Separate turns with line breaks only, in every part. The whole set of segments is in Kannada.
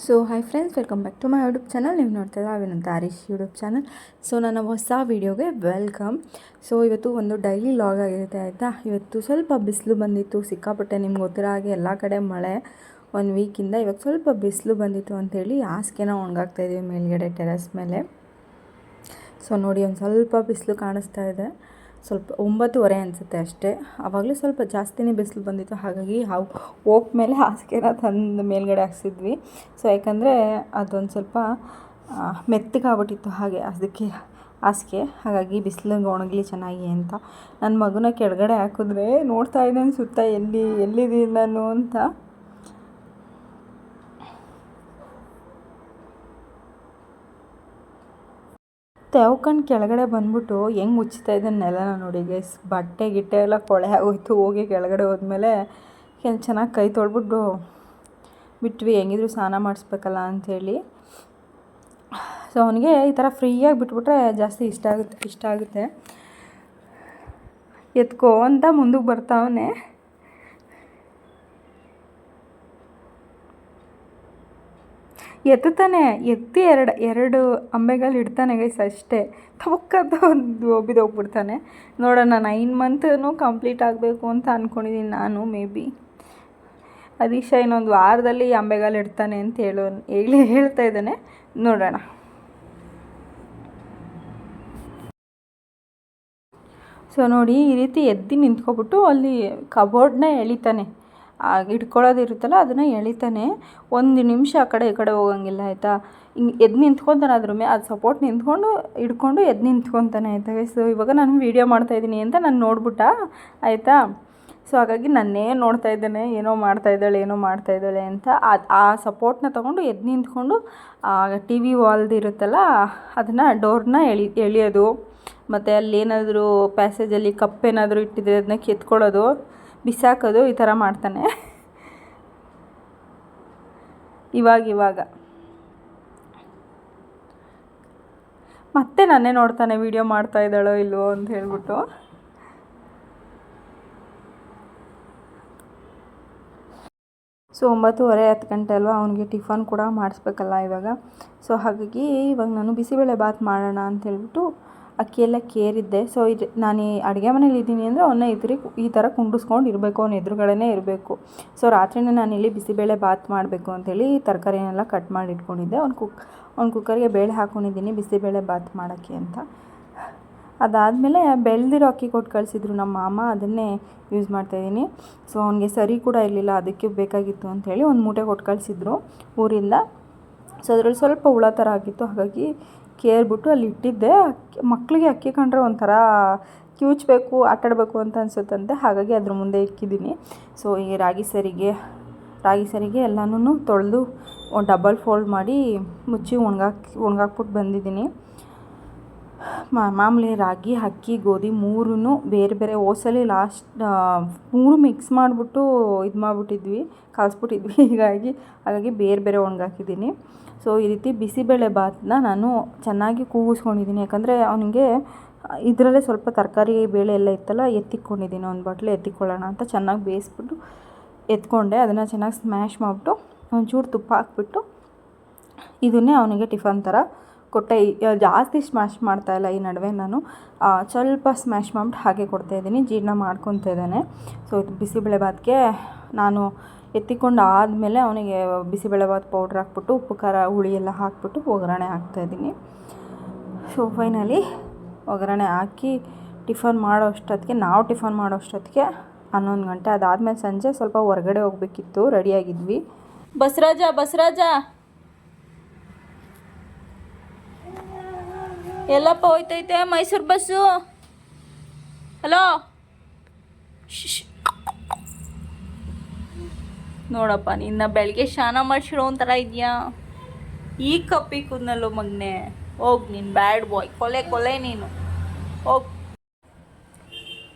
So hi friends, welcome back to my YouTube channel. ನೀವು ನೋಡ್ತಾ ಇದ್ದೀರಾ Avinanta Harish YouTube channel. So ನನ್ನ ಹೊಸ ವೀಡಿಯೋಗೆ ವೆಲ್ಕಮ್. ಸೊ ಇವತ್ತು ಒಂದು ಡೈಲಿ ಲಾಗ್ ಆಗಿರುತ್ತೆ ಆಯಿತಾ. ಇವತ್ತು ಸ್ವಲ್ಪ ಬಿಸಿಲು ಬಂದಿತ್ತು ಸಿಕ್ಕಾಪಟ್ಟೆ. ನಿಮ್ಗೆ ಗೊತ್ತಿರೋ ಹಾಗೆ ಎಲ್ಲ ಕಡೆ ಮಳೆ ಒಂದು ವೀಕಿಂದ. ಇವಾಗ ಸ್ವಲ್ಪ ಬಿಸಿಲು ಬಂದಿತ್ತು ಅಂಥೇಳಿ ಹಾಸಿಗೆನ ಒಣಗಾಕ್ತಾಯಿದ್ದೀವಿ ಮೇಲ್ಗಡೆ ಟೆರೆಸ್ ಮೇಲೆ. ಸೊ ನೋಡಿ, ಒಂದು ಸ್ವಲ್ಪ ಬಿಸಿಲು ಕಾಣಿಸ್ತಾ ಇದೆ. ಸ್ವಲ್ಪ 9:30 ಅನಿಸುತ್ತೆ ಅಷ್ಟೇ. ಆವಾಗಲೂ ಸ್ವಲ್ಪ ಜಾಸ್ತಿನೇ ಬಿಸಿಲು ಬಂದಿತ್ತು. ಹಾಗಾಗಿ ಹೋಗ್ ಮೇಲೆ ಹಾಸಿಗೆನ ತಂದು ಮೇಲ್ಗಡೆ ಹಾಕ್ಸಿದ್ವಿ. ಸೊ ಯಾಕಂದರೆ ಅದೊಂದು ಸ್ವಲ್ಪ ಮೆತ್ತಗಾಗ್ಬಿಟ್ಟಿತ್ತು ಹಾಗೆ ಅದಕ್ಕೆ ಹಾಸಿಗೆ. ಹಾಗಾಗಿ ಬಿಸಿಲಿಗೆ ಒಣಗಲಿ ಚೆನ್ನಾಗಿ ಅಂತ ನನ್ನ ಮಗುನ ಕೆಳಗಡೆ ಹಾಕಿದ್ರೆ ನೋಡ್ತಾ ಇದ್ದಾನೆ ಸುತ್ತ ಎಲ್ಲಿದ್ದೀನಿ ನಾನು ಅಂತ. ತೆವ್ಕೊಂಡು ಕೆಳಗಡೆ ಬಂದ್ಬಿಟ್ಟು ಹೆಂಗೆ ಮುಚ್ತಾ ಇದ್ದಾನೆ ನೆಲನ ನೋಡಿ ಗೈಸ್. ಬಟ್ಟೆ ಗಿಟ್ಟೆ ಎಲ್ಲ ಕೊಳೆ ಆಗೋಯ್ತು. ಹೋಗಿ ಕೆಳಗಡೆ ಹೋದ್ಮೇಲೆ ಚೆನ್ನಾಗಿ ಕೈ ತೊಳ್ಬಿಟ್ಟು ಬಿಟ್ವಿ. ಹೆಂಗಿದ್ರು ಸ್ನಾನ ಮಾಡಿಸ್ಬೇಕಲ್ಲ ಅಂಥೇಳಿ. ಸೊ ಅವನಿಗೆ ಈ ಥರ ಫ್ರೀಯಾಗಿ ಬಿಟ್ಬಿಟ್ರೆ ಜಾಸ್ತಿ ಇಷ್ಟ ಆಗುತ್ತೆ. ಎತ್ಕೋ ಅಂತ ಮುಂದಕ್ಕೆ ಬರ್ತಾವನೆ. ಎತ್ತುತ್ತಾನೆ, ಎತ್ತಿ ಎರಡು ಅಂಬೆಗಳು ಇಡ್ತಾನೆ ಗೈಸ್ ಅಷ್ಟೇ. ತವಕ್ಕಂತ ಒಂದು ಬಿದ್ದೋಗ್ಬಿಡ್ತಾನೆ. ನೋಡೋಣ, 9 ಮಂತೂ ಕಂಪ್ಲೀಟ್ ಆಗಬೇಕು ಅಂತ ಅಂದ್ಕೊಂಡಿದ್ದೀನಿ ನಾನು. ಮೇ ಬಿ ಅದೀಶ ಇನ್ನೊಂದು ವಾರದಲ್ಲಿ ಅಂಬೆಗಳು ಇಡ್ತಾನೆ ಅಂತ ಹೇಳ್ತಾ ಇದ್ದಾನೆ. ನೋಡೋಣ. ಸೊ ನೋಡಿ, ಈ ರೀತಿ ಎದ್ದು ನಿಂತ್ಕೊಬಿಟ್ಟು ಅಲ್ಲಿ ಕಬೋರ್ಡ್ನ ಎಳಿತಾನೆ. ಇಟ್ಕೊಳ್ಳೋದಿರುತ್ತಲ್ಲ ಅದನ್ನು ಎಳಿತಾನೆ. 1 ನಿಮಿಷ ಆ ಕಡೆ ಈ ಕಡೆ ಹೋಗಂಗಿಲ್ಲ ಆಯಿತಾ. ಹಿಂಗೆ ಎದ್ದು ನಿಂತ್ಕೊತಾನೆ ಅದ್ರ ಮೇಲೆ. ಅದು ಸಪೋರ್ಟ್ ಹಿಡ್ಕೊಂಡು ಎದ್ದು ನಿಂತ್ಕೊತಾನೆ ಆಯಿತಾ. ಸೊ ಇವಾಗ ನಾನು ವೀಡಿಯೋ ಮಾಡ್ತಾಯಿದ್ದೀನಿ ಅಂತ ನಾನು ನೋಡ್ಬಿಟ್ಟ ಆಯಿತಾ. ಸೊ ಹಾಗಾಗಿ ನನ್ನೇ ನೋಡ್ತಾ ಇದ್ದಾನೆ, ಏನೋ ಮಾಡ್ತಾ ಇದ್ದಾಳೆ ಅಂತ. ಆ ಸಪೋರ್ಟ್ನ ತೊಗೊಂಡು ಎದ್ದು ನಿಂತ್ಕೊಂಡು ಟಿ ವಿ ವಾಲ್ದು ಇರುತ್ತಲ್ಲ ಅದನ್ನು ಡೋರ್ನ ಎಳಿಯೋದು. ಮತ್ತು ಅಲ್ಲೇನಾದರೂ ಪ್ಯಾಸೇಜಲ್ಲಿ ಕಪ್ಪೇನಾದರೂ ಇಟ್ಟಿದ್ರೆ ಅದನ್ನ ಕೆತ್ಕೊಳ್ಳೋದು, ಬಿಸಾಕೋದು, ಈ ಥರ ಮಾಡ್ತಾನೆ ಇವಾಗ. ಮತ್ತೆ ನನ್ನೇ ನೋಡ್ತಾನೆ ವೀಡಿಯೋ ಮಾಡ್ತಾ ಇದ್ದಾಳೋ ಇಲ್ವೋ ಅಂತ ಹೇಳ್ಬಿಟ್ಟು. ಸೊ 9:30 ಗಂಟೆ ಅಲ್ವಾ, ಅವನಿಗೆ ಟಿಫನ್ ಕೂಡ ಮಾಡಿಸ್ಬೇಕಲ್ಲ ಇವಾಗ. ಸೊ ಹಾಗಾಗಿ ಇವಾಗ ನಾನು ಬಿಸಿಬೇಳೆ ಬಾತ್ ಮಾಡೋಣ ಅಂತ ಹೇಳ್ಬಿಟ್ಟು ಅಕ್ಕಿಯೆಲ್ಲ ಕೇರಿದ್ದೆ. ಸೊ ನಾನು ಅಡುಗೆ ಮನೇಲಿ ಇದ್ದೀನಿ ಅಂದರೆ ಅವನ್ನ ಈ ಥರ ಕುಂಡಿಸ್ಕೊಂಡು ಇರಬೇಕು, ಅವನ ಎದುರುಗಡೆನೇ ಇರಬೇಕು. ಸೊ ರಾತ್ರಿನೇ ನಾನಿಲ್ಲಿ ಬಿಸಿಬೇಳೆ ಬಾತ್ ಮಾಡಬೇಕು ಅಂಥೇಳಿ ತರಕಾರಿನೆಲ್ಲ ಕಟ್ ಮಾಡಿ ಇಟ್ಕೊಂಡಿದ್ದೆ. ಅವ್ನು ಕುಕ್ಕರ್ಗೆ ಬೇಳೆ ಹಾಕ್ಕೊಂಡಿದ್ದೀನಿ ಬಿಸಿಬೇಳೆ ಬಾತ್ ಮಾಡೋಕ್ಕೆ ಅಂತ. ಅದಾದಮೇಲೆ ಬೆಳೆದಿರೋ ಅಕ್ಕಿ ಕೊಟ್ಟು ಕಳಿಸಿದ್ರು ನಮ್ಮ ಮಾಮ, ಅದನ್ನೇ ಯೂಸ್ ಮಾಡ್ತಾಯಿದ್ದೀನಿ. ಸೊ ಅವನಿಗೆ ಸರಿ ಕೂಡ ಇರಲಿಲ್ಲ, ಅದಕ್ಕೆ ಬೇಕಾಗಿತ್ತು ಅಂಥೇಳಿ ಒಂದು ಮೂಟೆ ಕೊಟ್ಟು ಕಳಿಸಿದ್ರು ಊರಿಂದ. ಸೊ ಅದರಲ್ಲಿ ಸ್ವಲ್ಪ ಹುಳ ಥರ ಆಗಿತ್ತು, ಹಾಗಾಗಿ ಕೇರ್ಬಿಟ್ಟು ಅಲ್ಲಿ ಇಟ್ಟಿದ್ದೆ. ಮಕ್ಕಳಿಗೆ ಅಕ್ಕಿ ಕಂಡ್ರೆ ಒಂಥರ ಕಿವುಚಬೇಕು, ಆಟಾಡಬೇಕು ಅಂತ ಅನಿಸುತ್ತಂತೆ. ಹಾಗಾಗಿ ಅದ್ರ ಮುಂದೆ ಇಕ್ಕಿದ್ದೀನಿ. ಸೊ ಈ ರಾಗಿ ಸರಿಗೆ ಎಲ್ಲನೂ ತೊಳೆದು ಡಬಲ್ ಫೋಲ್ಡ್ ಮಾಡಿ ಮುಚ್ಚಿ ಒಣಗಾಕ್ಬಿಟ್ಟು ಬಂದಿದ್ದೀನಿ. ಮಾಮೂಲಿ ರಾಗಿ, ಅಕ್ಕಿ, ಗೋಧಿ 3 ಬೇರೆ ಬೇರೆ ಓಸಲಿ ಲಾಸ್ಟ್ 3 ಮಿಕ್ಸ್ ಮಾಡಿಬಿಟ್ಟು ಮಾಡಿಬಿಟ್ಟಿದ್ವಿ, ಕಲಿಸ್ಬಿಟ್ಟಿದ್ವಿ. ಹಾಗಾಗಿ ಬೇರೆ ಬೇರೆ ಒಣಗಾಕಿದ್ದೀನಿ. ಸೊ ಈ ರೀತಿ ಬಿಸಿಬೇಳೆ ಬಾತನ್ನ ನಾನು ಚೆನ್ನಾಗಿ ಕೂಗಿಸ್ಕೊಂಡಿದ್ದೀನಿ. ಯಾಕಂದರೆ ಅವನಿಗೆ ಇದರಲ್ಲೇ ಸ್ವಲ್ಪ ತರಕಾರಿ ಬೇಳೆ ಎಲ್ಲ ಇತ್ತಲ್ಲ, ಎತ್ತಿಕ್ಕೊಂಡಿದ್ದೀನಿ. ಒಂದು ಬಟ್ಲು ಎತ್ತಿಕೊಳ್ಳೋಣ ಅಂತ ಚೆನ್ನಾಗಿ ಬೇಯಿಸ್ಬಿಟ್ಟು ಎತ್ಕೊಂಡೆ. ಅದನ್ನು ಚೆನ್ನಾಗಿ ಸ್ಮ್ಯಾಶ್ ಮಾಡಿಬಿಟ್ಟು ಒಂಚೂರು ತುಪ್ಪ ಹಾಕ್ಬಿಟ್ಟು ಇದನ್ನೇ ಅವನಿಗೆ ಟಿಫನ್ ಥರ ಕೊಟ್ಟೆ. ಜಾಸ್ತಿ ಸ್ಮ್ಯಾಶ್ ಮಾಡ್ತಾಯಿಲ್ಲ ಈ ನಡುವೆ ನಾನು, ಸ್ವಲ್ಪ ಸ್ಮ್ಯಾಶ್ ಮಾಡಿಬಿಟ್ಟು ಹಾಗೆ ಕೊಡ್ತಾಯಿದ್ದೀನಿ. ಜೀರ್ಣ ಮಾಡ್ಕೊತಾ ಇದ್ದಾನೆ. ಸೊ ಇದು ಬಿಸಿಬೇಳೆ ಬಾತ್ಗೆ ನಾನು ಎತ್ತಿಕೊಂಡು ಆದಮೇಲೆ ಅವನಿಗೆ ಬಿಸಿಬೇಳೆಭಾತ್ ಪೌಡ್ರ್ ಹಾಕ್ಬಿಟ್ಟು ಉಪ್ಪು ಖಾರ ಹುಳಿ ಎಲ್ಲ ಹಾಕ್ಬಿಟ್ಟು ಒಗ್ಗರಣೆ ಹಾಕ್ತಾಯಿದ್ದೀನಿ. ಸೊ ಫೈನಲಿ ಒಗ್ಗರಣೆ ಹಾಕಿ ನಾವು ಟಿಫನ್ ಮಾಡೋ ಅಷ್ಟೊತ್ತಿಗೆ 11 ಗಂಟೆ. ಅದಾದಮೇಲೆ ಸಂಜೆ ಸ್ವಲ್ಪ ಹೊರಗಡೆ ಹೋಗಬೇಕಿತ್ತು, ರೆಡಿಯಾಗಿದ್ವಿ. ಬಸರಾಜ ಎಲ್ಲಪ್ಪ ಹೋಯ್ತೈತೆ ಮೈಸೂರು ಬಸ್ಸು. ಹಲೋ, ನೋಡಪ್ಪ, ನಿನ್ನ ಬೆಳಗ್ಗೆ ಸ್ನಾನ ಮಾಡಿಸಿರೋ ಒಂಥರ ಇದೆಯಾ. ಈ ಕಪ್ಪಿ ಕೂದನಲ್ಲೋ ಮಗನೆ, ಹೋಗಿ ನೀನು ಬ್ಯಾಡ್ ಬಾಯ್, ಕೊಲೆ ನೀನು ಹೋಗಿ.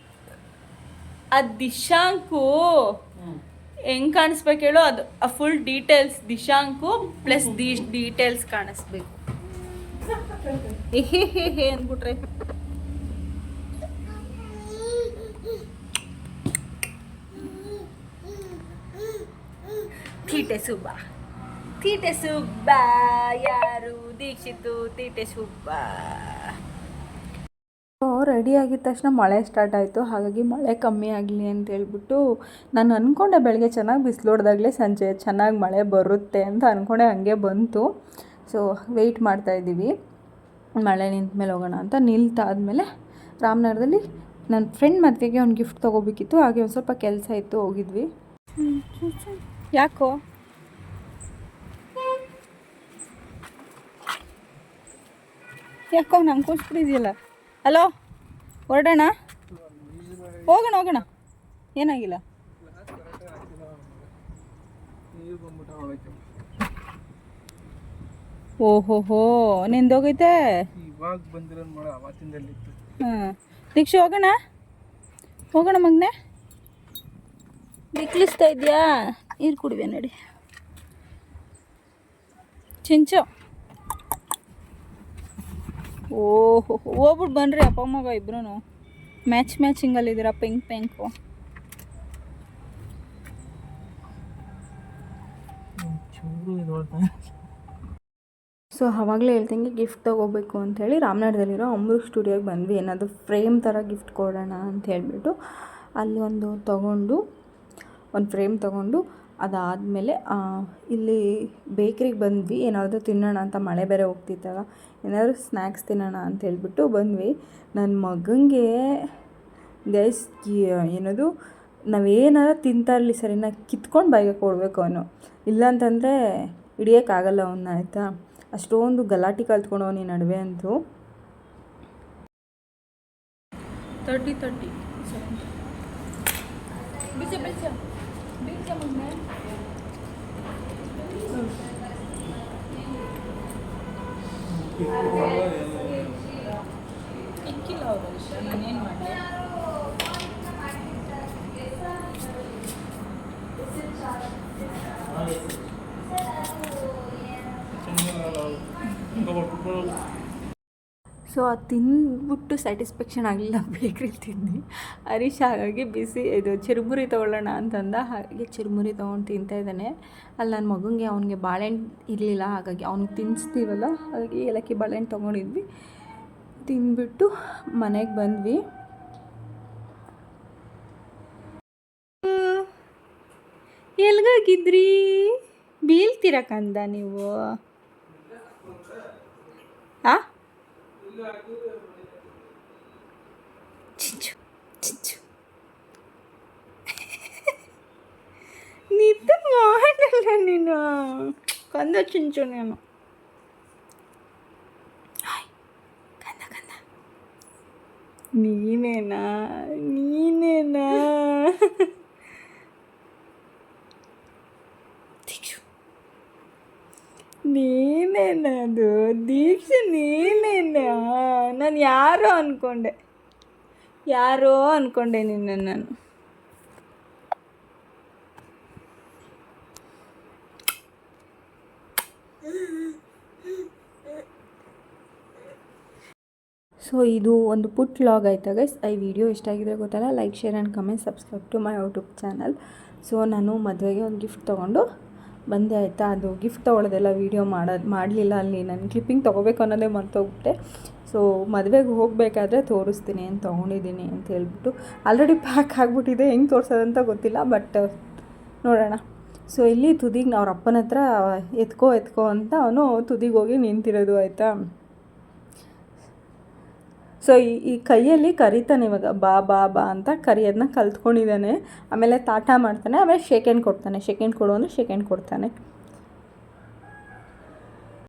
ದಿಶಾಂಕು ಹೆಂಗೆ ಕಾಣಿಸ್ಬೇಕು ಹೇಳು, ಅದು ಫುಲ್ ಡೀಟೇಲ್ಸ್ ದಿಶಾಂಕು ಪ್ಲಸ್ ಡೀಟೇಲ್ಸ್ ಕಾಣಿಸ್ಬೇಕು. ಹೇ ಅಂದ್ಬಿಟ್ರೆ ತೀಟೆ ಸುಬ್ಬ ತೀಟೆ ಸುಬ್ಬ ಯಾರು ದೀಕ್ಷಿತು ತೀಟೆ ಸುಬ್ಬ. ರೆಡಿ ಆಗಿದ ತಕ್ಷಣ ಮಳೆ ಸ್ಟಾರ್ಟ್ ಆಯಿತು. ಹಾಗಾಗಿ ಮಳೆ ಕಮ್ಮಿ ಆಗಲಿ ಅಂತ ಹೇಳ್ಬಿಟ್ಟು ನಾನು ಅಂದ್ಕೊಂಡೆ ಬೆಳಗ್ಗೆ ಚೆನ್ನಾಗಿ ಬಿಸಿಲು ಹೊಡೆದಾಗಲೇ ಸಂಜೆ ಚೆನ್ನಾಗಿ ಮಳೆ ಬರುತ್ತೆ ಅಂತ ಅಂದ್ಕೊಂಡೆ. ಹಂಗೆ ಬಂತು. ಸೊ ವೆಯ್ಟ್ ಮಾಡ್ತಾಯಿದ್ದೀವಿ ಮಳೆ ನಿಂತ ಮೇಲೆ ಹೋಗೋಣ ಅಂತ. ನಿಲ್ತಾದ್ಮೇಲೆ ರಾಮನಗರದಲ್ಲಿ ನನ್ನ ಫ್ರೆಂಡ್ ಮದುವೆಗೆ ಒಂದು ಗಿಫ್ಟ್ ತೊಗೋಬೇಕಿತ್ತು. ಹಾಗೆ ಒಂದು ಸ್ವಲ್ಪ ಕೆಲಸ ಇತ್ತು, ಹೋಗಿದ್ವಿ. ಯಾಕೋ ನಂಗೆ ಕೂಸ್ಬಿಟ್ಟಿದೆಯಲ್ಲ. ಹಲೋ, ಹೊರಡೋಣ, ಹೋಗೋಣ. ಏನಾಗಿಲ್ಲ. ಓಹೋ ನಿಂದೋಗೈತೆ. ಹಾಂ ದೀಕ್ಷು, ಹೋಗೋಣ ಮಗನೆ. ಬಿಕ್ಲಿಸ್ತಾ ಇದೆಯಾ? ನೀರು ಕುಡಿವೆ ನಡಿ. ಚಿಂಚು, ಓಹೋ ಹೋಗ್ಬಿಟ್ಟು ಬನ್ನಿರಿ ಅಪ್ಪ ಮಗ ಇಬ್ರು ಮ್ಯಾಚಿಂಗಲ್ಲಿದ್ದೀರಾ. ಪಿಂಕು ಸೊ ಆವಾಗಲೇ ಹೇಳ್ದಂಗೆ ಗಿಫ್ಟ್ ತೊಗೋಬೇಕು ಅಂಥೇಳಿ ರಾಮನಗರದಲ್ಲಿರೋ ಅಮೃತ್ ಸ್ಟುಡಿಯೋಗೆ ಬಂದ್ವಿ. ಏನಾದರೂ ಫ್ರೇಮ್ ಥರ ಗಿಫ್ಟ್ ಕೊಡೋಣ ಅಂತ ಹೇಳ್ಬಿಟ್ಟು ಅಲ್ಲಿ ಒಂದು ಫ್ರೇಮ್ ತೊಗೊಂಡು ಅದಾದಮೇಲೆ ಇಲ್ಲಿ ಬೇಕ್ರಿಗೆ ಬಂದ್ವಿ. ಏನಾದರೂ ತಿನ್ನೋಣ ಅಂತ, ಮಳೆ ಬೇರೆ ಹೋಗ್ತಿತ್ತಲ್ಲ, ಏನಾದರೂ ಸ್ನ್ಯಾಕ್ಸ್ ತಿನ್ನೋಣ ಅಂತ ಹೇಳ್ಬಿಟ್ಟು ಬಂದ್ವಿ. ನನ್ನ ಮಗನಿಗೆ ಏನದು ನಾವೇನಾರು ತಿಂತಾ ಇರಲಿ ಸರಿನಾ, ಕಿತ್ಕೊಂಡು ಬಾಯಿಗೆ ಕೊಡಬೇಕು ಅವನು. ಇಲ್ಲಾಂತಂದರೆ ಹಿಡಿಯೋಕ್ಕಾಗಲ್ಲ ಅವನ್ನ, ಆಯಿತಾ. ಅಷ್ಟೊಂದು ಗಲಾಟೆ ಕಲ್ತ್ಕೊಂಡವನು ಈ ನಡುವೆ ಅಂತೂ. 30 ಇಕ್ಕಿಲ್ಲ ಅವರು ವಿಷ, ನಾನೇನು ಮಾಡಲಿ. ಸೊ ಅದು ತಿಂದ್ಬಿಟ್ಟು ಸ್ಯಾಟಿಸ್ಫ್ಯಾಕ್ಷನ್ ಆಗಲಿಲ್ಲ, ಬೇಕ್ರಿ ತಿಂದು ಹರೀಶ್. ಹಾಗಾಗಿ ಇದು ಚಿರುಮುರಿ ತೊಗೊಳ್ಳೋಣ ಅಂತಂದ. ಹಾಗೆ ಚಿರುಮುರಿ ತೊಗೊಂಡು ತಿಂತಾಯಿದ್ದಾನೆ. ಅಲ್ಲಿ ನನ್ನ ಮಗನಿಗೆ ಅವನಿಗೆ ಬಾಳೆಹಣ್ಣು ಇರಲಿಲ್ಲ, ಹಾಗಾಗಿ ಅವ್ನಿಗೆ ತಿನ್ನಿಸ್ತೀವಲ್ಲ, ಹಾಗಾಗಿ ಏಲಕ್ಕಿ ಬಾಳೆಹಣ್ಣು ತೊಗೊಂಡಿದ್ವಿ. ತಿಂದ್ಬಿಟ್ಟು ಮನೆಗೆ ಬಂದ್ವಿ. ಎಲ್ಗೋಗಿದ್ರಿ? ಬೀಳ್ತಿರಕಂದ ನೀವು. ಚಿಂಚು ನಿದ್ದೆ ಮಾಡಲ್ಲ ನೀನು, ಕಂದ ಚಿಂಚು ನೀನು. ನೀನೇನಾ ನೀನೇನದು ದೀಕ್ಷೆ? ನೀನೇನಾ? ನಾನು ಯಾರೋ ಅಂದ್ಕೊಂಡೆ ನಿನ್ನ ನಾನು. ಸೊ ಇದು ಒಂದು ಪುಟ್ ವ್ಲಾಗ್ ಆಯಿತಾ ಗೈಸ್. ಈ ವಿಡಿಯೋ ಇಷ್ಟ ಆಗಿದ್ರೆ ಗೊತ್ತಲ್ಲ, like, share and comment, subscribe to my YouTube channel. So ನಾನು ಮದುವೆಗೆ ಒಂದು ಗಿಫ್ಟ್ ತೊಗೊಂಡು ಬಂದೆ, ಆಯಿತಾ. ಅದು ಗಿಫ್ಟ್ ತೊಗೊಳ್ಳೋದೆಲ್ಲ ವೀಡಿಯೋ ಮಾಡಲಿಲ್ಲ. ಅಲ್ಲಿ ನಾನು ಕ್ಲಿಪ್ಪಿಂಗ್ ತೊಗೋಬೇಕು ಅನ್ನೋದೇ ಮರ್ತೋಗ್ಬಿಟ್ಟೆ. ಸೊ ಮದುವೆಗೆ ಹೋಗಬೇಕಾದ್ರೆ ತೋರಿಸ್ತೀನಿ ಅಂತ ತೊಗೊಂಡಿದ್ದೀನಿ ಅಂತ ಹೇಳ್ಬಿಟ್ಟು. ಆಲ್ರೆಡಿ ಪ್ಯಾಕ್ ಆಗಿಬಿಟ್ಟಿದೆ, ಹೆಂಗೆ ತೋರಿಸೋದಂತ ಗೊತ್ತಿಲ್ಲ, ಬಟ್ ನೋಡೋಣ. ಸೊ ಇಲ್ಲಿ ತುದಿಗೆ ಅವ್ರ ಅಪ್ಪನ ಹತ್ರ ಎತ್ಕೋ ಅಂತ ಅವನು ತುದಿಗೆ ಹೋಗಿ ನಿಂತಿರೋದು, ಆಯಿತಾ. ಸೊ ಈ ಕೈಯಲ್ಲಿ ಕರಿತಾನೆ ಇವಾಗ, ಬಾ ಅಂತ ಕರಿಯೋದನ್ನ ಕಲ್ತ್ಕೊಂಡಿದ್ದಾನೆ. ಆಮೇಲೆ ತಾಟ ಮಾಡ್ತಾನೆ, ಆಮೇಲೆ ಶೇಕ್ ಹ್ಯಾಂಡ್ ಕೊಡ್ತಾನೆ. ಶೇಕ್ ಹ್ಯಾಂಡ್ ಕೊಡು ಅಂದರೆ ಶೇಕ್ ಹ್ಯಾಂಡ್ ಕೊಡ್ತಾನೆ.